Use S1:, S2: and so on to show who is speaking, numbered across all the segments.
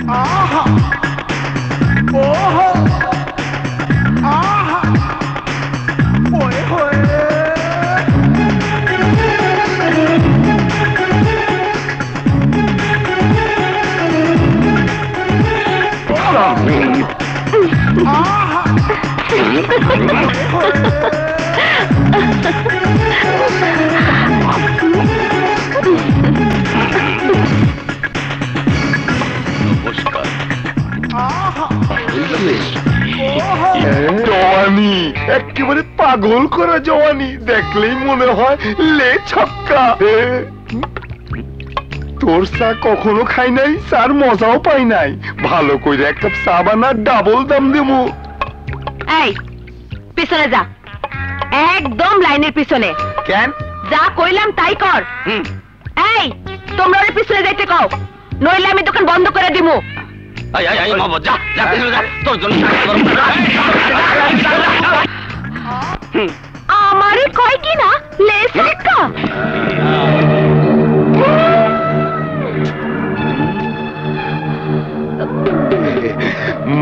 S1: आहा ओहो आहा ओए होए
S2: জওয়ানি একেবারে পাগল করা জওয়ানি, দেখলেই মনে হয় লে ছক্কা। তোর চা কখনো খাই নাই, চার মজাও পাই নাই। ভালো করে এক কাপ চা বানা, ডাবল দাম দেবো।
S3: এই পিছনে যা, একদম লাইনের পিছনে।
S2: কেন?
S3: যা কইলাম তাই কর। এই তোমরা ওর পিছনে যাইতে কও, নইলে আমি দোকান বন্ধ করে দিমু। আমারে কয় কি না লেস শিক্ষা।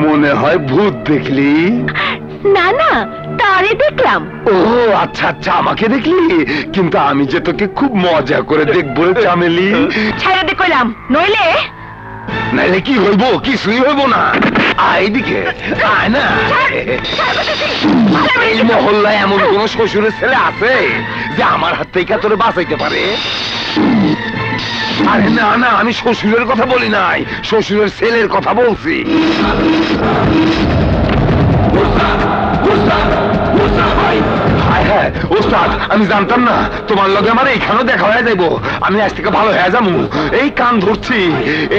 S2: মনে হয় ভূত দেখলি?
S3: না না, তারে দেখলাম।
S2: ও আচ্ছা আচ্ছা, আমাকে দেখলি? কিন্তু আমি যে তোকে খুব মজা করে দেখবো রে চামেলি।
S3: ছাইড়া দে কইলাম, নইলে
S2: নাইলে কি হইব? কিছুই হইব না। এইদিকে আয় না। এই মহল্লায় এমন কোন শ্বশুরের ছেলে আছে যে আমার হাত থেকে তোরে বাঁচাইতে পারে? আরে না না, আমি শ্বশুরের কথা বলি নাই, শ্বশুরের ছেলের কথা বলছি। হ্যাঁ ওস্তাদ, আমি জানতাম না তোমার লগে আমার এইখানেও দেখা হয়ে যাইব। আমি আজ থেকে ভালো হয়ে যাবো। এই কান ধরছি,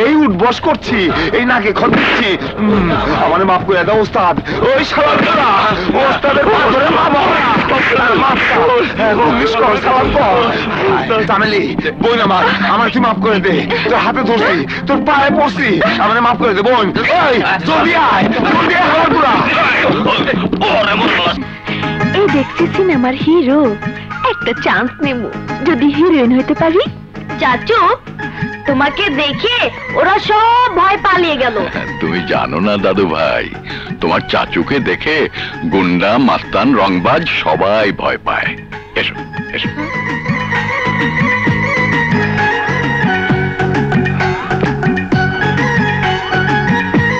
S2: এই উঠবস করছি, এই নাকে খত দিচ্ছি। আমার মাফ করে দাও ওস্তাদ। ওই সালাম করা ওস্তাদের পা ধরে চামেলি বোন, আমার তুই মাফ করে দে। তোর হাতে ধরছি, তোর পায়ে পড়ছি, আমার মাফ করে দে বোন। জলদি আয়, জলদি আয় আমার পুরা।
S3: এই দেখছি সিনেমার হিরো, একটা চান্স নেব, যদি হিরোইন হইতে পারি। চাচু, তোমাকে দেখে ওরা সব ভয় পালিয়ে গেল।
S4: তুমি জানো না দাদু ভাই, তোমার চাচুকে দেখে গুন্ডা, মাস্তান, রংবাজ সবাই ভয় পায়। এসো এসো।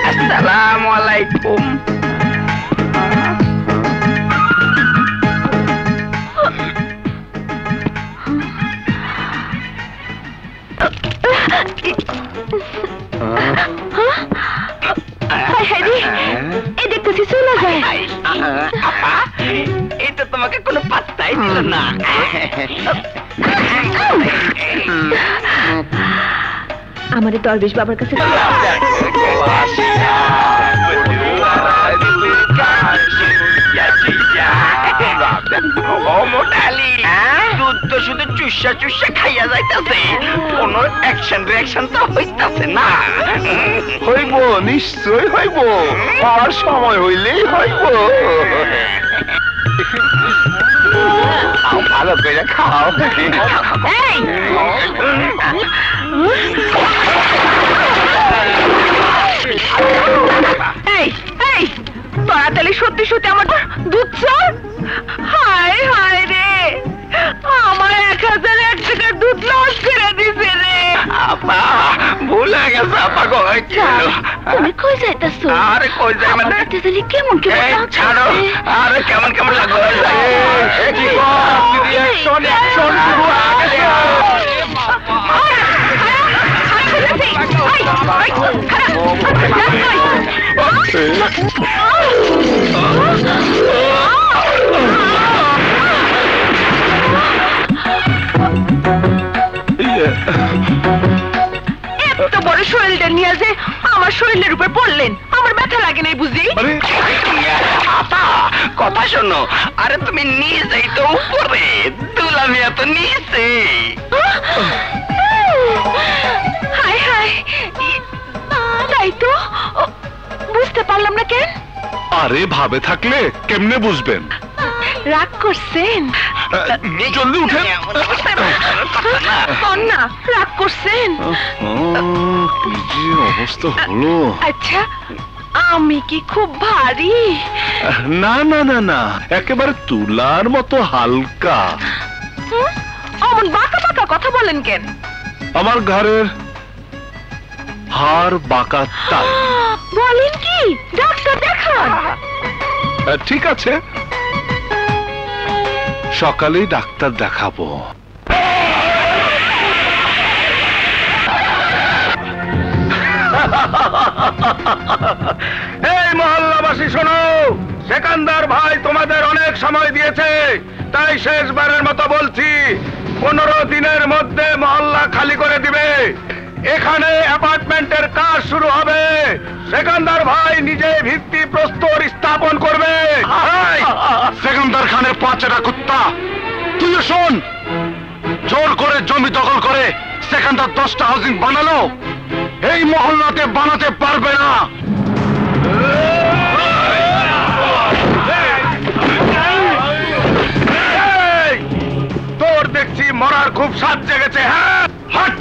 S1: আসসালামু আলাইকুম।
S3: এই দেখতেছি চলে যায়।
S1: এটা তোমাকে কোনো পাত্তাই দিল না।
S3: আমাদের দরবেশ বাবার কাছে
S1: দুধ তো শুধু চুষা চুষা খাইয়া যাইতেছে, কোন অ্যাকশন রিঅ্যাকশন তো হইতাছে না।
S2: হইব, নিশ্চয় হইব, আর সময় হইলেই হইব। ভালো করে খাও।
S3: তাড়াতাড়ি সত্যি সত্যি আমার দুধ চল। হায় হায় রে, আমার 1001 টাকার দুধ লস করে দিছে রে।
S1: আপা ভুল হয়ে গেছে আপা গো।
S3: তুমি কই যাইতাছো?
S1: আরে কই যাই মানে
S3: কেমন কেমন
S1: ছাড়ো। আরে কেমন কেমন লাগো। রিঅ্যাকশন অ্যাকশন শুরু হয়ে গেছে।
S3: এত বড় শরীরটা নিয়ে যে আমার শরীরের উপর পড়লেন, আমার ব্যথা লাগে নাই বুঝি?
S1: কথা শোনো। আরে তুমি নিজেই তো উপরে, দুলামি এত নিচে।
S3: হায় হায়, তাই তো বুঝতে পারলাম না কেন।
S4: আরে ভাবে থাকলে কেমনে বুঝবেন?
S3: রাগ করছেন?
S4: জলদি উঠেন।
S3: না রাগ করছেন?
S2: কি যে অবস্থা হলো!
S3: আচ্ছা, আমি কি খুব ভারী?
S2: না না না না, একেবারে তুলার মতো হালকা।
S3: অমন বাঁকা বাঁকা কথা বলেন কেন?
S2: আমার ঘরের হাড় বাঁকা তাই।
S3: বলেন কি? ডাক্তার দেখান।
S2: ঠিক আছে, সকালেই ডাক্তার দেখাবো। এই মহল্লাবাসী শোনো, সেকান্দার ভাই তোমাদের অনেক সময় দিয়েছে, তাই শেষবারের মতো বলছি, 15 দিনের মধ্যে মহল্লা খালি করে দিবে। এখানে অ্যাপার্টমেন্টের কাজ শুরু হবে। সেকান্দার ভাই নিজে ভিত্তি প্রস্তর স্থাপন করবে। সেকান্দার খানের পাঁচটা কুত্তা, তুইও শোন, জোর করে জমি দখল করে সেকান্দার 10টা হাউজিং বানালো, এই মহল্লাতে বানাতে পারবে না। তোর দেখছি মরার খুব স্বাদ জেগেছে। হ্যাঁ, হাট!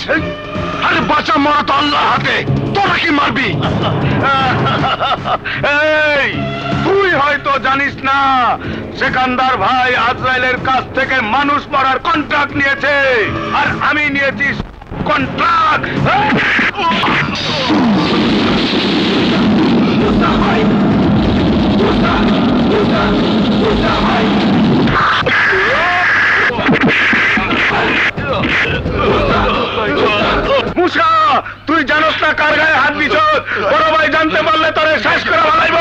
S2: আরে বাঁচা মরা তো আল্লাহর হাতে, তোরা কি মারবি? এই, তুই হয়তো জানিস না, সেকান্দার ভাই আজরাইলের কাছ থেকে মানুষ মারার কন্ট্রাক্ট নিয়েছে, আর আমি নিয়েছি কন্ট্রাক্ট। মুসা, তুই জানোস না কার গায়ে হাত দিছ? বড় ভাই জানতে পারলে তোরে শেষ করে ফেলাইব।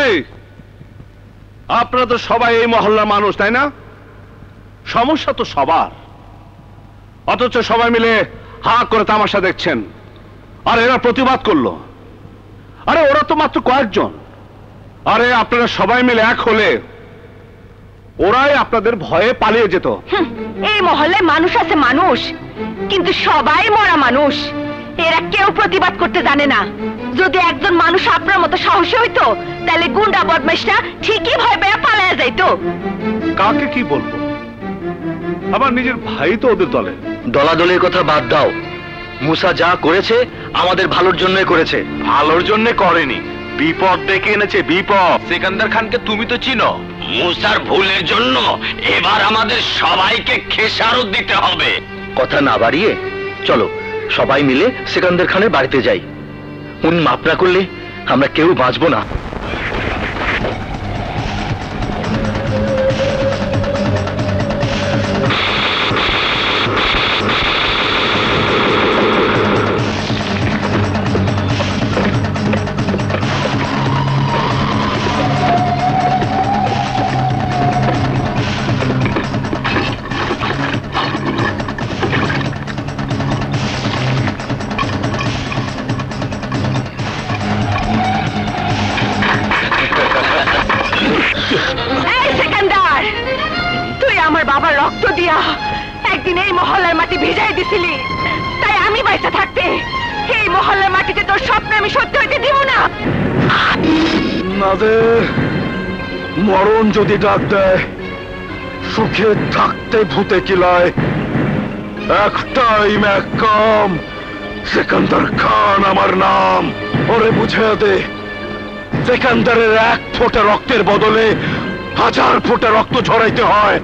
S2: এই, আপনারা তো সবাই এই মহল্লার মানুষ, তাই না? সমস্যা তো সবার, অথচ সবাই মিলে হা করে তামাশা দেখছেন, আর এরা প্রতিবাদ করলো। আরে ওরা তো মাত্র কয়েকজন, আরে আপনারা সবাই মিলে এক হলে ওরাই আপনাদের ভয়ে পালিয়ে যেত।
S3: এই মহল্লায় মানুষ আছে, মানুষ, কিন্তু সবাই মরা মানুষ। এরা কেউ প্রতিবাদ করতে জানে না। যদি একজন মানুষ আপনার মতো সাহসী হইতো, তাহলে গুন্ডা বদমাইশরা ঠিকই ভয় পেয়ে পালিয়ে যাইতো।
S2: কাকে কি বলবো? আমার নিজের ভাই তো ওদের দলে।
S5: দলাদলির কথা বাদ দাও, মুসা যা করেছে আমাদের ভালোর জন্যই করেছে।
S2: ভালোর জন্য করেনি, বিপদ ডেকে এনেছে বিপদ।
S1: সেকান্দার খানকে তুমি তো চিনো, মুসার ভুলের জন্য এবার আমাদের সবাইকে খেসারত দিতে হবে।
S5: কথা না বাড়িয়ে চলো সবাই মিলে সেকান্দার খানের বাড়িতে যাই। উনি মাপ না করলে আমরা কেউ বাঁচবো না।
S3: বাবার রক্ত দিয়া একদিন এই মহল্লার মাটি ভিজাই দিছিলি, তাই আমি বাইসা থাকতে এই মহল্লার মাটিতে তোর স্বপ্ন আমি সত্যি হইতে দিব না।
S2: মরণ যদি ডাক দেয়, সুখে থাকতে ভূতে কিলায়। একটাই ম্যাকাম, সেকান্দার খান আমার নাম। ওরে বুঝে দে, সেকান্দারের 1 ফোঁটা রক্তের বদলে 1000 ফোঁটা রক্ত ঝরাইতে হয়।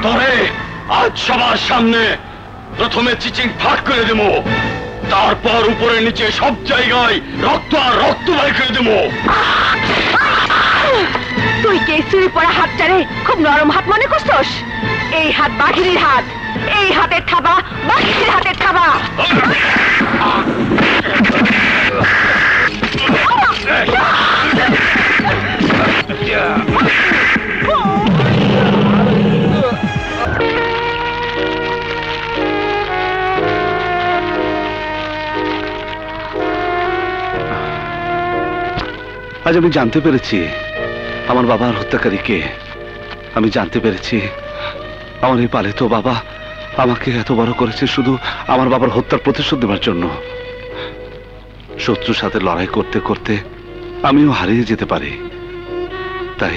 S2: তরে আজ সবার সামনে প্রথমে চিচিং ফাঁক করে দেব, তারপর উপরে নিচে সব জায়গায় রক্ত আর রক্ত বাই করে দেব।
S3: তুই কে চুরি পড়া হাতটারে খুব নরম হাত মনে করছস? এই হাত বাঘিনীর হাত, এই হাতের থাবা বাঘিনীর হাতের থাবা।
S2: আজ আমি জানতে পেরেছি আমার বাবার হত্যাকারী কে। আমি জানতে পেরেছি আমার এই পালিত বাবা আমাকে এত বড় করেছে শুধু আমার বাবার হত্যার প্রতিশোধ দেওয়ার জন্য। শত্রুর সাথে লড়াই করতে করতে আমিও হারিয়ে যেতে পারি, তাই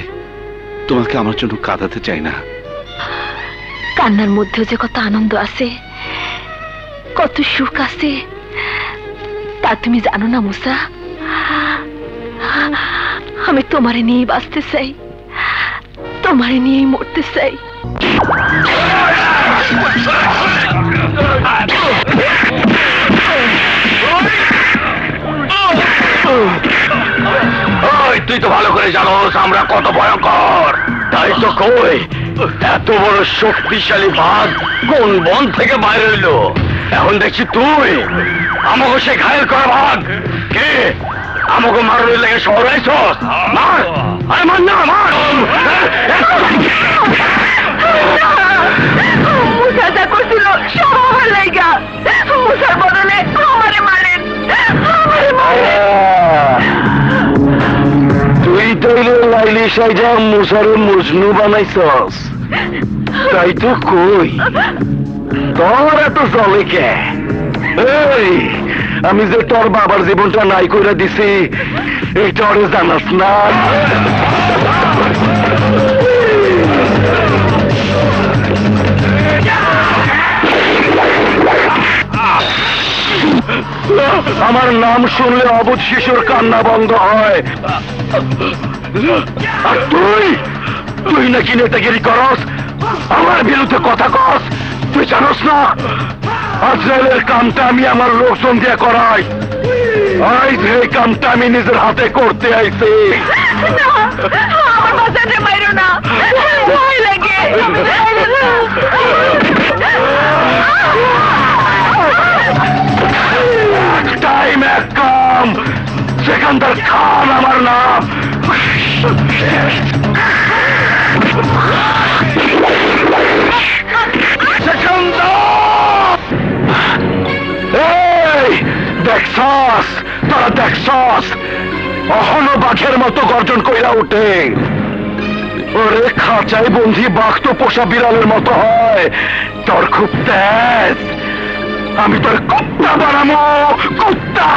S2: তোমাকে আমার জন্য কাঁদাতে চাই না।
S3: কান্নার মধ্যেও যে কত আনন্দ আছে, কত সুখ আছে তা তুমি জানো না মুসা। আমি তোমারে নিয়েই বাঁচতে চাই, তোমারে নিয়েই মরতে চাই।
S5: তুই তো ভালো করে জানোস আমরা কত ভয়ঙ্কর, তাই তো কই এত বড় শক্তিশালী বাঘ কোন বন থেকে বাইরে হইলো। এখন দেখছি তুই আমাকে সে ঘায়েল করা বাঘ কে আমাকে মারার লেগে শহরে আইছস। মার, আরে মার না, মার।
S3: মুসা যা করছিল সব আমার লাইগা, মুসার বদলে আমারে মারেন, আমারে মারেন।
S5: তুই তৈলে লাইলি সাইজা মুসারে মজনু বানাইছস, তাই তো কই তোর এত চলে কে? এই আমি যে তোর বাবার জীবনটা নাই কইরা দিছি এইটা ওরে জানাস না? আমার নাম শুনলে অবুধ শিশুর কান্না বন্ধ হয়। আর তুই তুই নাকি নেতাগিরি করস, আমার বিরুদ্ধে কথা কস। তুই জানোস না আজরাইলের কামটা আমি আমার লোকজন দিয়ে করাই। আজ এই কামটা আমি নিজের হাতে করতে আইছি।
S3: আমার বাচ্চাটা মাইরো না, ভয় লাগে।
S5: টাইম এক কাম, সেখানকার খান আমার নাম। এই দেখছস, তোরা দেখছস অহনো বাঘের মতো গর্জন কইরা উঠে। ওরে খাঁচাই বন্ধি বাঘ তো পোষা বিড়ালের মতো হয়, তোর খুব তেজ। আমি তোর কুত্তা বানাবো, কুত্তা।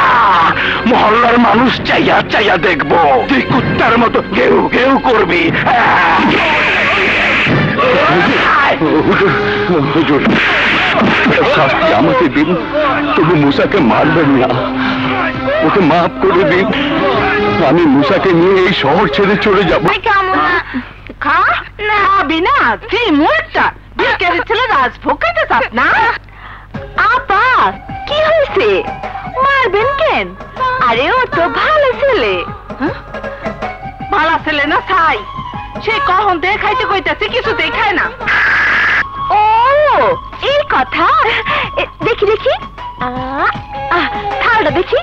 S5: মহল্লার মানুষ চাইয়া চাইয়া দেখবো তুই কুত্তার মতো ঘেউ ঘেউ করবি। শাস্তি আমাকে দিন, তবু মুসাকে মারবেন না, ওকে মাফ করে দিন। আমি মুসাকে নিয়ে এই শহর ছেড়ে চলে যাবো।
S3: খা না বিনা তুই মোরটা বিকেলে ছেলে রাজভোগ খাইতে চাস না? আপা কি হয়েছে, মারবেন কেন? আরে ও তো ভালো ছেলে। ভালো ছেলে না ছাই, সে কখন দিয়ে খাইতে কইতেছে কিছুতেই খায় না। ও এই কথা, দেখি দেখি থালটা দেখি।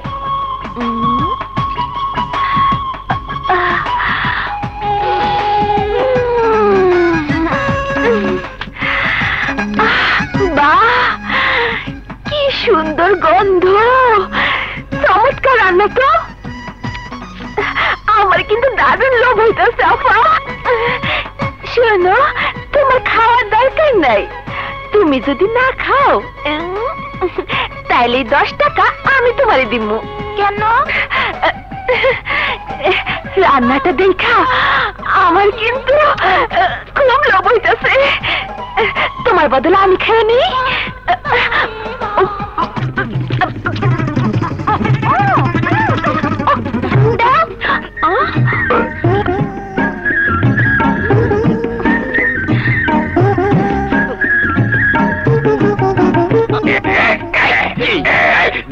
S3: বাহ কি সুন্দর গন্ধ, চমৎকার রান্না তো। আমার কিন্তু দারুণ লোভ হইতেছে আপা। শোনো, তোমার খাওয়ার দরকার নাই। তুমি যদি না খাও তাইলে 10 টাকা আমি তোমারে দিব। কেন? রান্নাটা দেখা আমার কিন্তু খুব লোভ হইতেছে। তোমার বদলে আমি খেয়ে নিই।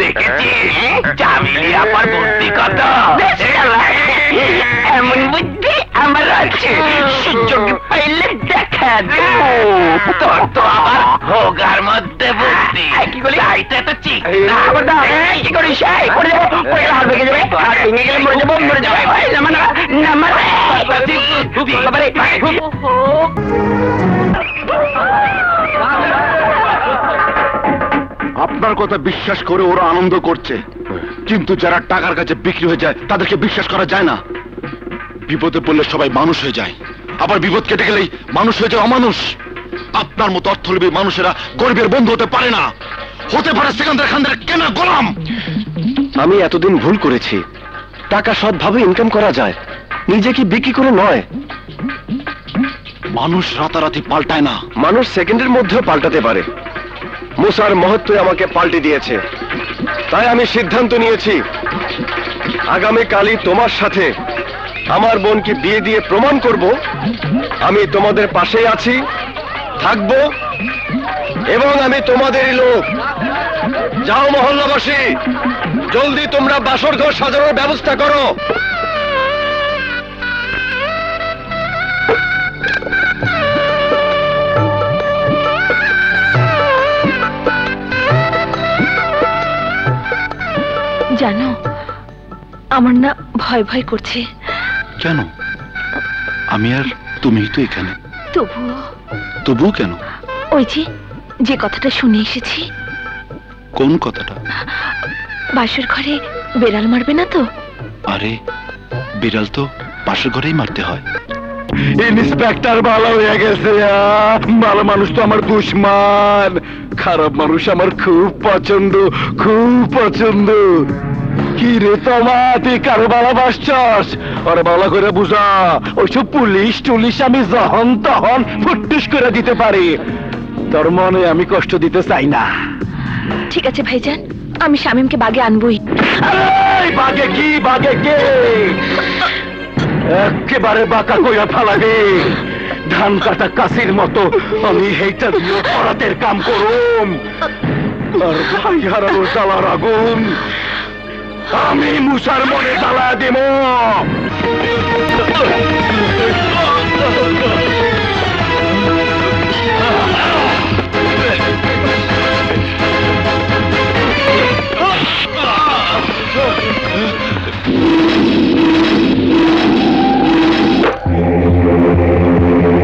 S1: দেখেছিস চামিলি আপার বুদ্ধি কত? এমন বুদ্ধি আমার আছে, সুযোগ পাইলে দেখা দেব। তোর তো আবার ভোগার মধ্যে বুদ্ধি। কি করি চাইতে তো ঠিক কি করিস? পড়ে যাবো, পড়ে গেলে হাত ভেঙে যাবে, হাত ভেঙে গেলে মরে যাবো, মরে যাবে।
S2: আপনার কথা বিশ্বাস করে ওরা আনন্দ করছে, কিন্তু যারা টাকার কাছে বিক্রি হয়ে যায় তাদেরকে বিশ্বাস করা যায় না। বিপদে পড়লে সবাই মানুষ হয়ে যায়, আবার বিপদ কেটে গেলেই মানুষ হয়ে যায় অমানুষ। আপনার মতো অর্থলোভী মানুষেরা গরিবের বন্ধু হতে পারে না, হতে পারে সিকান্দার খানদের কেনা গোলাম।
S5: আমি এতদিন ভুল করেছি। টাকা সৎভাবে ইনকাম করা যায়, নিজেকে বিক্রি করে নয়।
S2: মানুষ রাতারাতি পাল্টায় না।
S5: মানুষ সেকেন্ডের মধ্যেও পাল্টাতে পারে। মুসার মহত্ব আমাকে পাল্টে দিয়েছে, তাই আমি সিদ্ধান্ত নিয়েছি আগামীকালই তোমার সাথে আমার বোনকে বিয়ে দিয়ে প্রমাণ করব আমি তোমাদের পাশেই আছি, থাকবো এবং আমি তোমাদেরই লোক। যাও মহল্লাবাসী, জলদি তোমরা বাসর ঘর সাজানোর ব্যবস্থা করো।
S3: জানো, আমার না ভয় ভয় করছে।
S2: কেন? আমি আর তুমি তো এখানে।
S3: তবুও
S2: কেন?
S3: ওই যে কথাটা শুনে এসেছি।
S2: কোন কথাটা?
S3: বাসর ঘরে বেড়াল মারবে না তো?
S2: আরে বিড়াল তো পাশের ঘরেই মারতে হয়।
S5: ইন্সপেক্টর ভালো হয়ে গেছে। ভালো মানুষ তো আমার দুশ্মন, খারাপ মানুষ আমার খুব পছন্দ, খুব পছন্দ। কি রে তোমা, তুই কারো ভালোবাসছস? ওরা ভালো করে বুঝা, ওইসব পুলিশ টুলিশ আমি যখন তখন ফুটুস করে দিতে পারি। তোর মনে আমি কষ্ট দিতে চাই না।
S3: ঠিক আছে ভাইজান, আমি শামীমকে বাগে আনবই।
S5: বাগে কি, বাগে কে? একেবারে বাঁকা কইরা ফালাবে, ধান কাটা কাশির মতো। আমি হেইটা দিয়ে পরাতের কাম করুম। আর ভাই হারানোর জ্বালার আগুন আমি মুসার মনে জ্বালা দেব।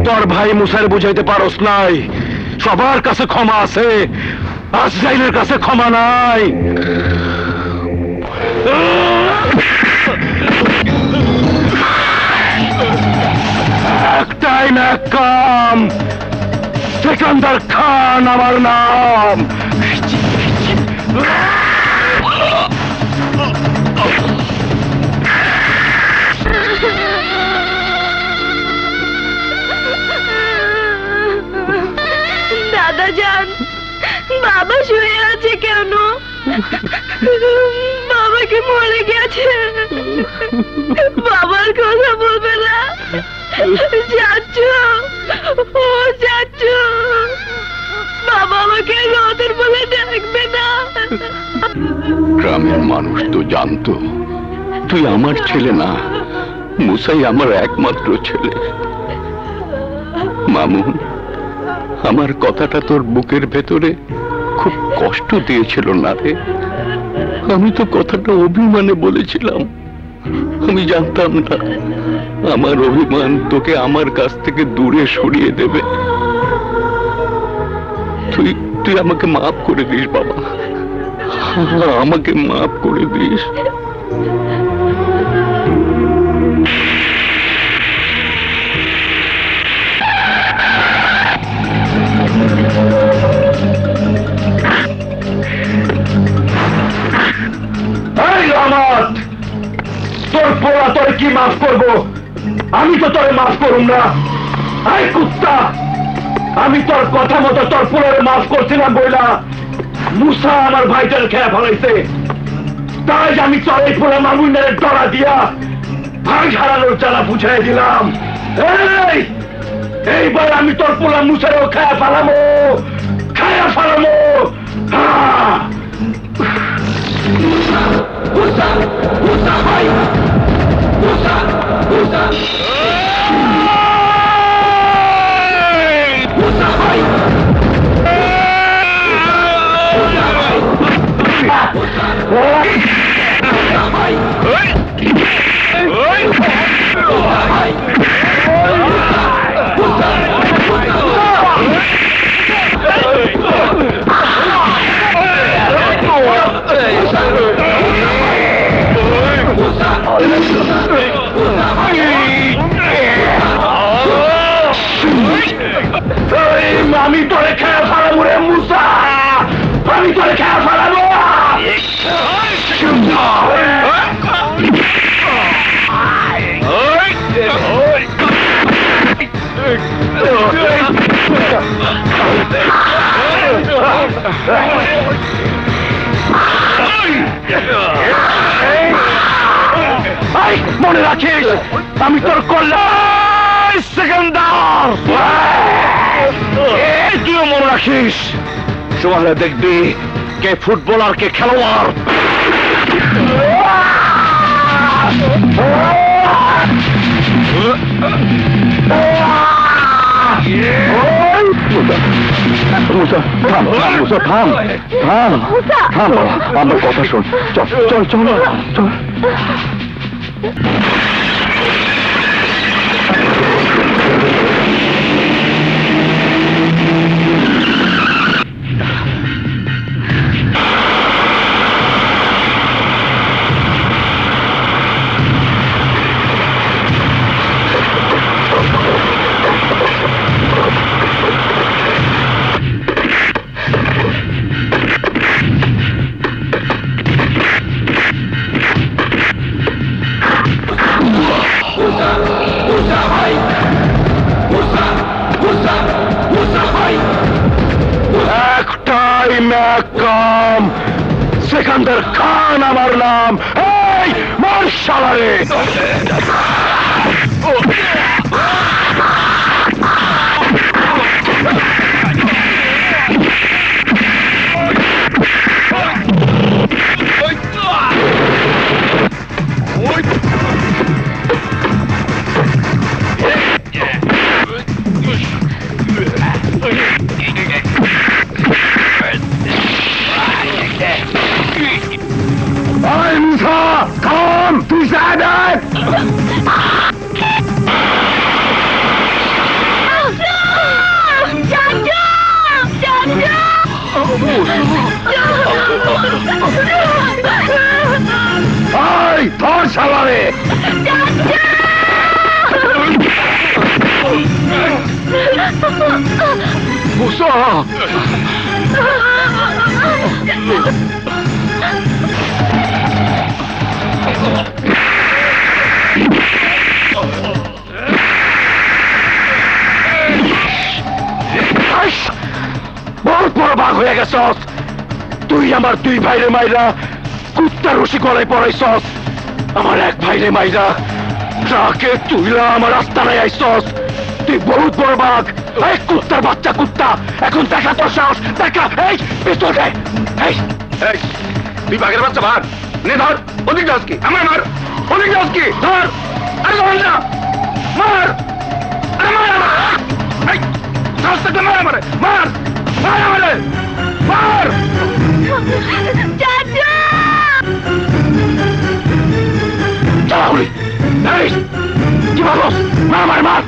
S5: তোর ভাই মুসার বুঝাইতে পারস নাই, সবার কাছে ক্ষমা আছে, আজরাইলের কাছে ক্ষমা নাই। একটাই না কাম, সিকান্দার খান আমার নাম।
S3: দাদা যান, বাবা শুয়ে আছে কেন? বাবাকে মরে গেছে, বাবার কথা বলবে না। যাচ্ছ, ও যাচ্ছ, বাবা আমাকে রতন বলে ডাকবে না।
S4: গ্রামের মানুষ তো জানতো তুই আমার ছেলে না, মুসাই আমার একমাত্র ছেলে। মামুন, আমার কথাটা তোর বুকের ভেতরে খুব কষ্ট দিয়েছিল না রে? আমি তো কথাটা অভিমানে বলেছিলাম, আমি জানতাম না আমার অভিমান তোকে আমার কাছ থেকে দূরে সরিয়ে দেবে। তুই আমাকে মাফ করে দিস বাবা, আমাকে মাফ করে দিস।
S5: তোর পোড়া তোর কি মাফ করবো? আমি তো তোরে মাফ করুম না। আই কুত্তা, আমি তোর কথা মতো তোর পোড়ারে মাফ করছিলাম বইলা মুসা আমার ভাইটার খেয়া ফেলাইছে, তাই আমি তোর এই পোড়া মামুনের ডরা দিয়া ভাই হারানোর জ্বালা বুঝাই দিলাম। এইবার আমি তোর পোড়া মুসারও খেয়া ফেলামো, খেয়া ফেলামো। মুসা, মুসা ভাই, মুসা, মুসা, মুসা ভাই, মুসা ভাই, মুসা ভাই, আমি তোরে খেয়ে ফেলাবো রে মুসা, আমি তোরে খেয়ে ফেলাবো। মনে রাখিস আমি তোর কল্যাণ সেকেন্ডার। তুইও মনে রাখিস সময় দেখবি কে ফুটবলার কে খেলোয়াড়। আমার কথা শোন, চল চল চল চল। একটাই ম্যাকাম সেকেন্ডার খান আমার নাম। এই মার শালারে। Come! Du Sadat! Ay, ধর শালারে! মুসা! বহুত বড় ভাগ হয়ে গেছস তুই। আমার দুই ভাইরে মাইরা কুত্তা রশি গলায় পড়াইছস। আমার এক ভাইরে মাইরা ট্রাকে তুইলা আমার রাস্তায় আইছস। তুই বহুত বড় ভাগ। এই কুত্তার বাচ্চা কুত্তা, এখন দেখা তোর সাহস, দেখা। এই পিস্তল দে। এই তুই বাঘের বাচ্চা ভাগ নে, ধর। ওদিক যাস কি? আমার মার। ওদিক যাস কি? ধর। আরে ধর না, মার। আরে মার। এই সাহস থাকলে মার আমারে, মার মার আমারে, মার। চালাউলি। এই কি ভাবস? মার মার মার।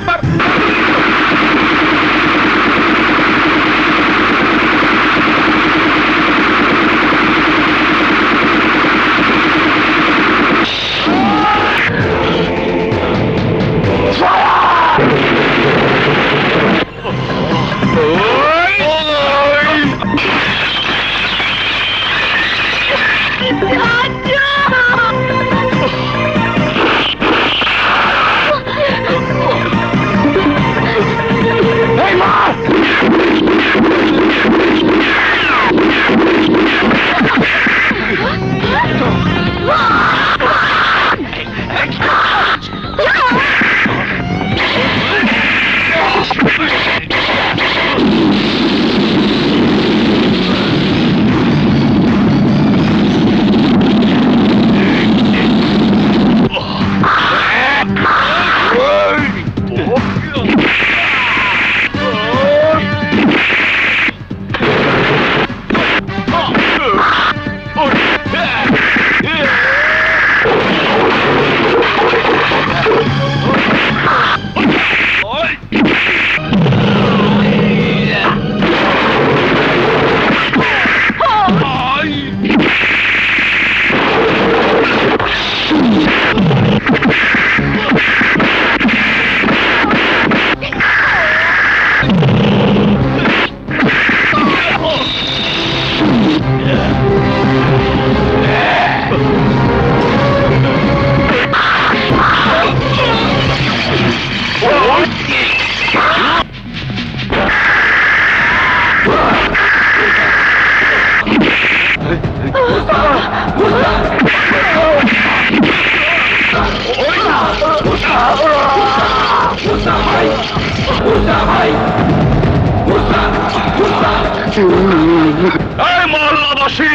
S5: এই মহল্লাবাসী,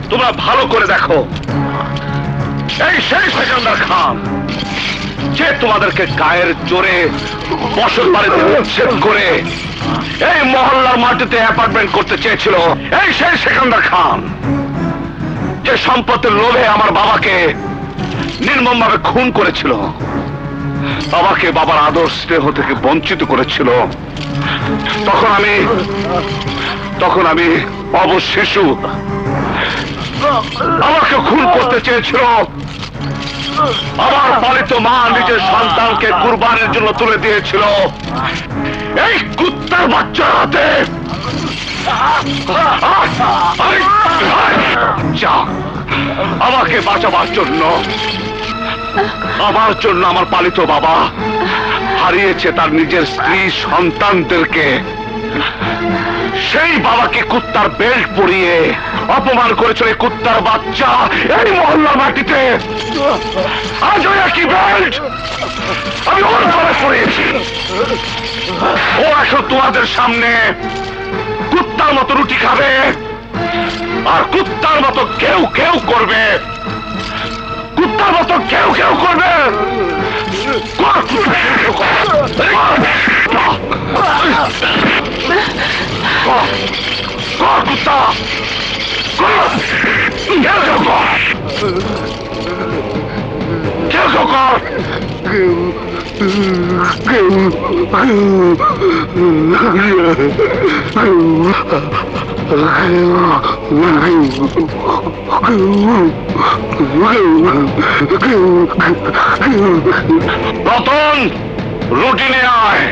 S5: তোমরা ভালো করে দেখো, এই সেই সেকান্দার খান যে তোমাদেরকে গায়ের জোরে বসত বাড়িতে উচ্ছেদ করে এই মহল্লার মাটিতে অ্যাপার্টমেন্ট করতে চেয়েছিল। এই সেই সেকান্দার খান যে সম্পত্তির লোভে আমার বাবাকে নির্মমভাবে খুন করেছিল, বাবাকে বাবার আদর স্নেহ থেকে বঞ্চিত করেছিল। তখন আমি অবশ শিশু, আমাকে খুন করতে চেয়েছিল। আমার পালিত মা নিজের সন্তানকে কুরবানির জন্য তুলে দিয়েছিল এই কুত্তার বাচ্চার হাতে। আমাকে বাঁচাবার জন্য, আমার জন্য আমার পালিত বাবা হারিয়েছে তার নিজের স্ত্রী সন্তানদেরকে। সেই বাবাকে কুত্তার বেল্ট পরিয়ে অপমান করেছিল এই কুত্তার বাচ্চা এই মহল্লার মাটিতে। আজ ওই একই বেল্ট আমি ওর ঘরে পরিয়েছি। ও এখন তোমাদের সামনে কুত্তার মতো রুটি খাবে আর কুত্তার মতো কেউ কেউ করবে। কুত্তার মতো কেউ কেউ করবে। কুত্তা কেউ কেউ কর। রতন, রুটি নিয়ে আয়।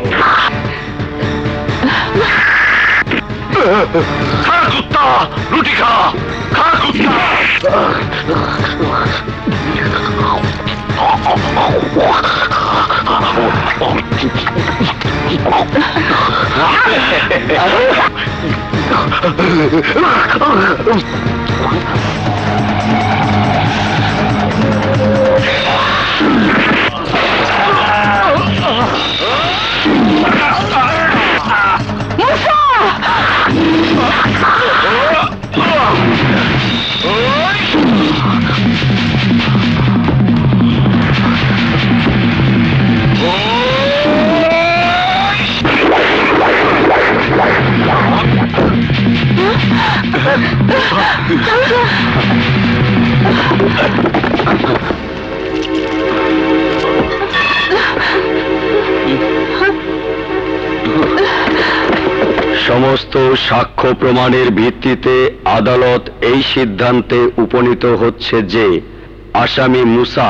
S5: খা কুত্তা, রুটি খা, খা কুত্তা।
S4: সমস্ত সাক্ষ্য প্রমাণের ভিত্তিতে আদালত এই সিদ্ধান্তে উপনীত হচ্ছে যে আসামি মুসা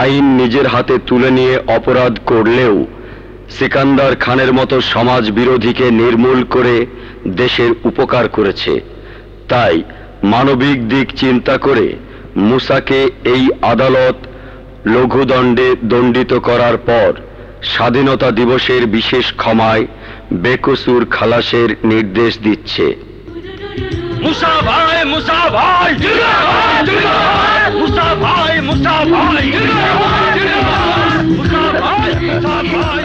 S4: আইন নিজের হাতে তুলে নিয়ে অপরাধ করলেও সিকান্দার খানের মতো সমাজ বিরোধীকে নির্মূল করে দেশের উপকার করেছে। তাই মানবিক দিক চিন্তা করে মুসাকে এই আদালত লঘুদণ্ডে দণ্ডিত করার পর স্বাধীনতা দিবসের বিশেষ ক্ষমায় বেকসুর খালাসের নির্দেশ দিচ্ছে।
S5: মুসা ভাই, মুসা ভাই, মুসা ভাই, মুসা ভাই, মুসা ভাই, মুসা ভাই।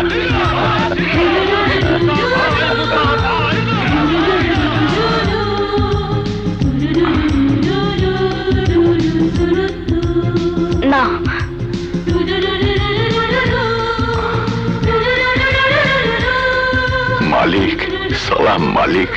S3: না,
S2: মালিক, সালাম মালিক।